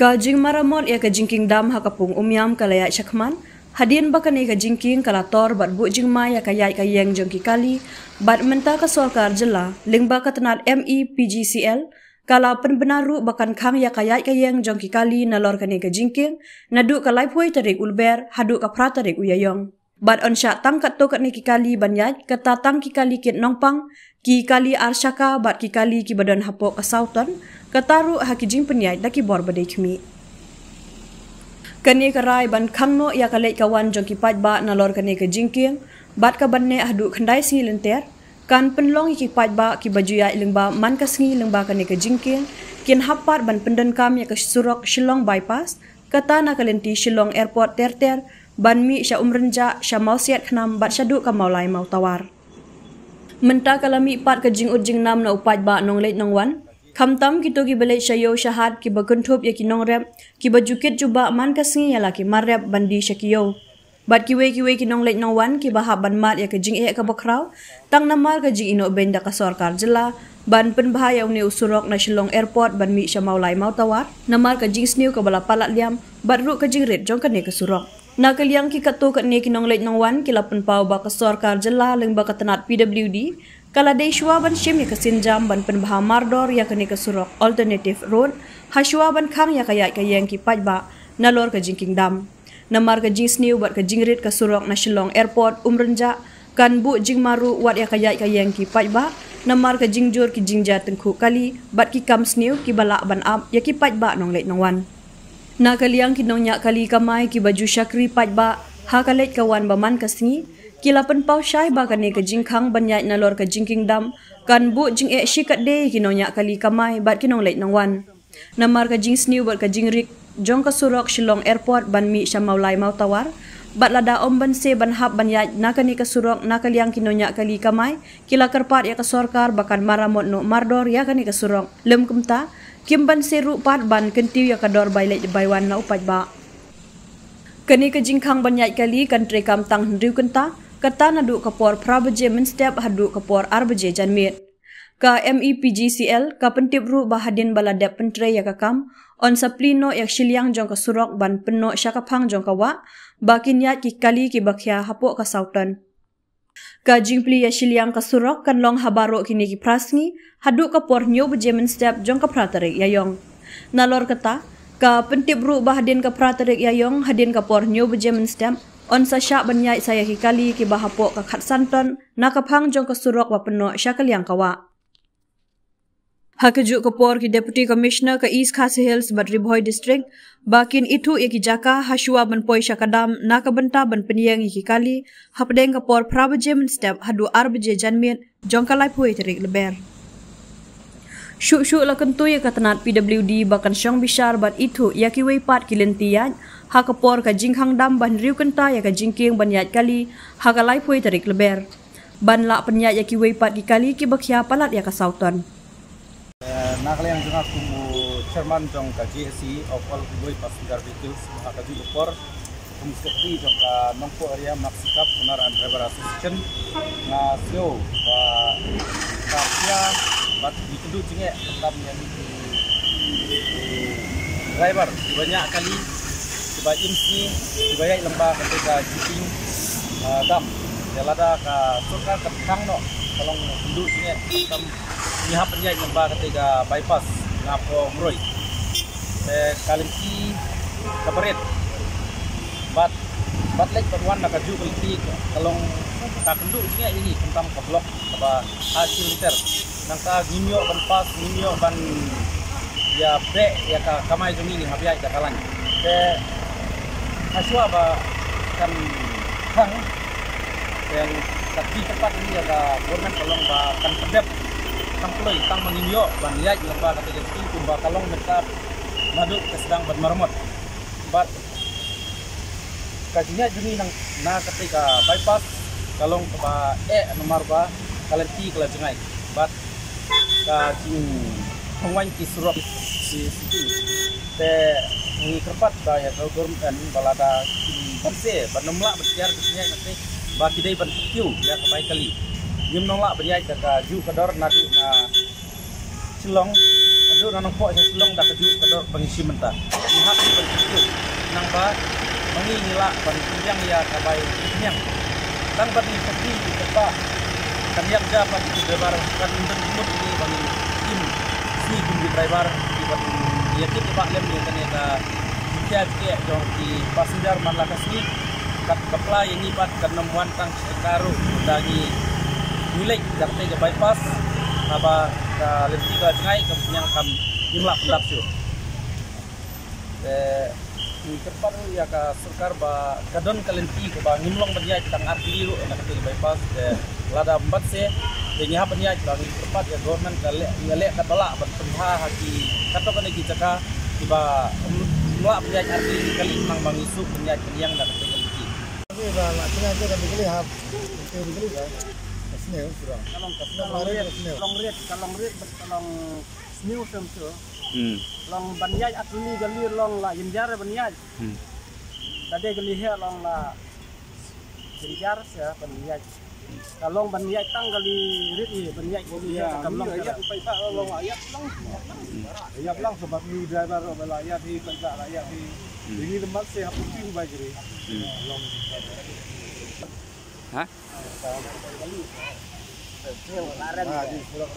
Kajing maramot ya kajing kingdam hakapung umyam kalaya syakman hadian bakane kajing king kalator bat bu jingma ya kayai kayeng jongki kali bat menta ka sorkar jela lingba katenat MEPGCL kala penbenaru bakan khang ya kayai kayeng jongki kali nalor kane kajing king nadu kalai pui tarik ulber hadu ka pra tarik uyayong bat onsha tang kat to kat ne ki kali banyat kata tang ki kali kit nongpang ki kali arsyaka bat ki kali ki badan hapok ka sauton kataru hakijing penyai daki bor badai kami. Kani karai ban khangno ya kalai kawan jong ki pat ba nalor kani ka jingking bat ka banne hadu khandai singi lenter kan penlong ki pat ba ki baju ya lengba man ka singi lengba kani ka jingking kin hapat ban pendan kam ya ka surok Shillong bypass kata na kalenti Shillong airport ter ban mi sya umrenja sya mausiat khnam bat syadu ka maulai mau tawar. Menta kalami pat ka jing ujing nam na upat ba nong leit nong wan Khamtam kito ki balai syayo syahad ki baguntup ya ki nongrep ki bajukit juba man kasingi ya laki marrep bandi syakiyo. Bat kiwe ki nong leit nong wan ki bahab ban mat ya ke jing ka bakraw tang namar ke jing ino benda ka sorkar jela ban penbahaya uni usurok na Shillong airport ban mi sya maulai mau tawar namar ke jing sniu ka bala palat liam bat ru ke jing rit jong kane ke surok. Na kaliang ki kato kat ne ki nong leit nong wan ki lapen pau ba ka sorkar jela leng ba katenat PWD kala deishwa ban shim ya kasinjam ban penbaha mardor ya kane kasurok alternative road hashwa ban khang ya kayai kayeng ki pajba nalor ka jingking dam namar ka jing sniu bat ka jingrit kasurok na Shillong airport umrenja kan bu jing maru wat ya kayai kayeng ki pajba namar ka jingjur ki jingja tengku kali bat ki kam sniu ki bala ban up ya ki pajba nong leit nong wan na kaliang ki nong nya kali kamai ki baju syakri pajba ha kalet kawan baman kasingi Kilapan pau syai bakane ke jingkhang banyai nalor ke jingking dam kan bu jing shikat de kinonya kali kamai bat kinong leit nong wan namar ke jing sniu bat ke jingrik jong ka surok Shillong airport ban mi sya maulai mau tawar bat lada om ban se ban hab banyai nakani ka surok nakaliang kinonya kali kamai kila kerpat ya ka sorkar bakan maramot no mardor ya kani ka surok lem kumta kim ban se ru pat ban kentiu ya ka dor bai leit bai wan na upat ba kani ke jingkhang banyai kali kan trekam tang hendriu kenta kata nadu kapor prabaje menstep hadu kapor arbaje janmit ka MEPGCL ka pentip ru bahadin baladep pentre ya kakam on saplino yak Shiliang jong ka surok ban penno syakaphang jong ka wa bakin yat ki kali ki bakhya hapo ka sautan ka jingpli ya Shiliang ka surok kan long habaro kini ki prasngi hadu kapor nyo baje menstep jong ka pratarik yayong nalor kata ka pentip ru bahadin ka pratarik yayong hadin kapor nyo baje menstep on sa syak banyai saya hikali ki bahapok ka khat santon nakaphang jong ka surok wa penno syakaliang kawa hakaju kapor ki deputy commissioner ka East Khasi Hills Badribhoy district bakin itu ya ki jaka hashua ban poi syakadam nakabenta ban peniang ki kali hapdeng kapor prabaje step hadu arbaje janmit jong ka lai pui terik leber syuk la kentu ya katenat PWD bakan syong bishar bat itu ya ki weipat ki lentian hakapor ka jingkhang dam ban riu kenta ya ka jingking ban yat kali hakalai pui tarik leber ban la penyat ya ki weipat ki kali ki bakhya palat ya ka sauton nakaliang jong aku chairman jong ka GSC of all boy passenger vehicles hakaju upor kumsekti jong ka nongpo area maksikap unar and driver association na sio ba kapya bat dikedu jinge tetap yang driver banyak kali ba imsi dibayai lembah ketika jiping dam jalada ka surkar ketkang no tolong hindu sini tam nihap penjai lembah ketika bypass ngapo mroi kalimki kabaret bat lek perwan nak ju belti tolong ka kendu sini ini tentang keblok ba hasil liter nang ka ginyo ban pas ginyo ban ya bre ya ka kamai jumi ni habiai ka kalang Haswa ba kan hang yang tapi tempat ini ada government tolong ba kan pedep kan peloi tang menginyo ban ya lembah kata jadi kumba kalong mereka madu kesedang bermarmot bat kajinya juni nang na ketika bypass kalong ba nomor ba kalenti kala jengai bat kajing pengwan ki surok si te ni kerpat ba ya government balada perse banomla bersiar kesnya nanti ba kidai ban kiu ya kebai kali nim nongla berjai ka ju kador nadu na Shillong do nanong po sa silong da keju kedor pengisi mentah lihat di begitu nang ba mangi nila yang ya kabai yang tang badi sepi di tempat kan yang japa di driver kan mut ini bangi tim si tim di driver di badi ya kita pak lem ya kan ya kia jong di passenger man lakasni kat kepla yang ibat kan nemuan tang sekaru dagi milik jarte ke bypass apa lenti ke jengai ke yang kam jumlah pendap su di tempat ya ke serkar ba kadon kalenti ke ba nimlong banya tang arti ru nak ke bypass lada empat se dengan banya tang tempat ya government kale ngale ka bala berpenha haki kato kan ki caka tiba mulak banya arti kali nang bang isu banya yang nak ke kalenti ini ba nak tengah je kan dikali hab dikali kan snew surang kalong riet kalong snew semsu long banyai atli gali long la yinjar banyai tadi gali he long la yinjar ya banyai kalong banyai tang gali rit banyai gali kam long ya pai pa long ayat long sebab ni driver ayat di penca ayat di ini tempat saya putih bajri long hah di surat